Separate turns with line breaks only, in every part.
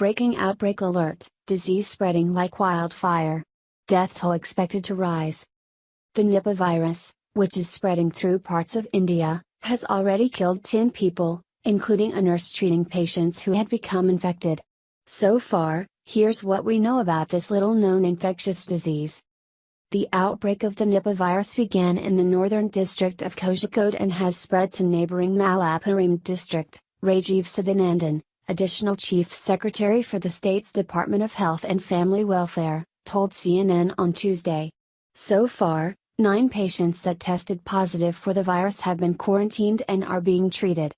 Breaking outbreak alert, disease spreading like wildfire. Death toll expected to rise. The Nipah virus, which is spreading through parts of India, has already killed 10 people, including a nurse treating patients who had become infected. So far, here's what we know about this little-known infectious disease. The outbreak of the Nipah virus began in the northern district of Kozhikode and has spread to neighboring Malappuram district, Rajiv Sadanandan, additional chief secretary for the state's Department of Health and Family Welfare, told CNN on Tuesday. So far, 9 patients that tested positive for the virus have been quarantined and are being treated.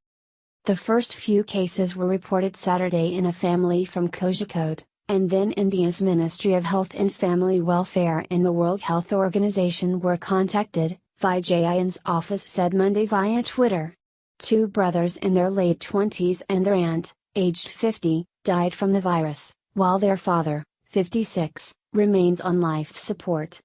The first few cases were reported Saturday in a family from Kozhikode, and then India's Ministry of Health and Family Welfare and the World Health Organization were contacted, Vijay's office said Monday via Twitter. 2 brothers in their late 20s and their aunt, aged 50, died from the virus, while their father, 56, remains on life support.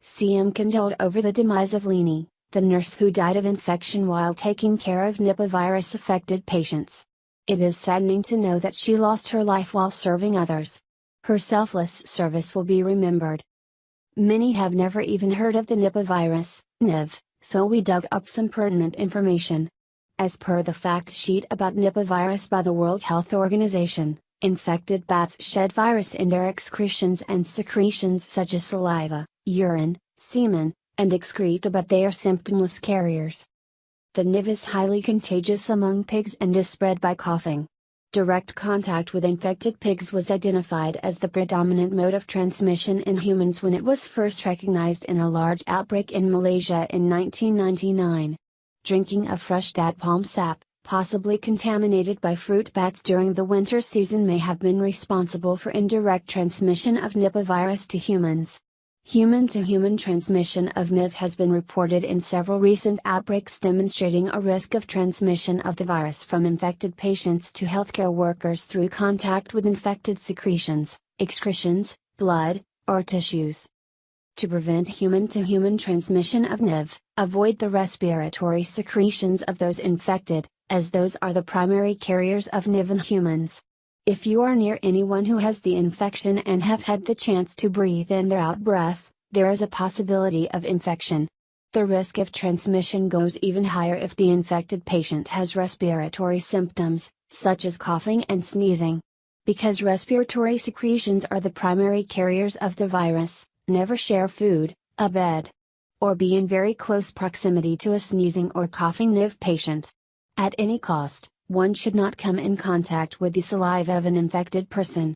CM condoled over the demise of Lini, the nurse who died of infection while taking care of Nipah virus-affected patients. It is saddening to know that she lost her life while serving others. Her selfless service will be remembered. Many have never even heard of the Nipah virus, NIV, so we dug up some pertinent information. As per the fact sheet about Nipah virus by the World Health Organization, infected bats shed virus in their excretions and secretions such as saliva, urine, semen, and excreta, but they are symptomless carriers. The NIV is highly contagious among pigs and is spread by coughing. Direct contact with infected pigs was identified as the predominant mode of transmission in humans when it was first recognized in a large outbreak in Malaysia in 1999. Drinking of fresh date palm sap, possibly contaminated by fruit bats during the winter season, may have been responsible for indirect transmission of Nipah virus to humans. Human-to-human transmission of NIV has been reported in several recent outbreaks, demonstrating a risk of transmission of the virus from infected patients to healthcare workers through contact with infected secretions, excretions, blood, or tissues. To prevent human-to-human transmission of NIV, avoid the respiratory secretions of those infected, as those are the primary carriers of NIV in humans. If you are near anyone who has the infection and have had the chance to breathe in their out breath, there is a possibility of infection. The risk of transmission goes even higher if the infected patient has respiratory symptoms, such as coughing and sneezing. Because respiratory secretions are the primary carriers of the virus, never share food, a bed, or be in very close proximity to a sneezing or coughing NIV patient. At any cost, one should not come in contact with the saliva of an infected person.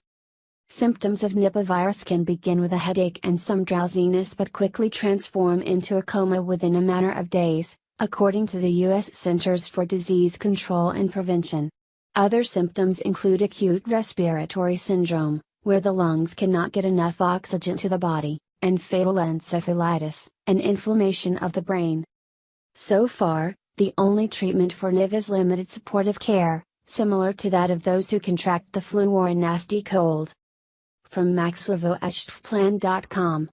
Symptoms of Nipah virus can begin with a headache and some drowsiness but quickly transform into a coma within a matter of days, according to the U.S. Centers for Disease Control and Prevention. Other symptoms include acute respiratory syndrome, where the lungs cannot get enough oxygen to the body, and fatal encephalitis, an inflammation of the brain. So far, the only treatment for NIV is limited supportive care, similar to that of those who contract the flu or a nasty cold. From maxlevoashtplan.com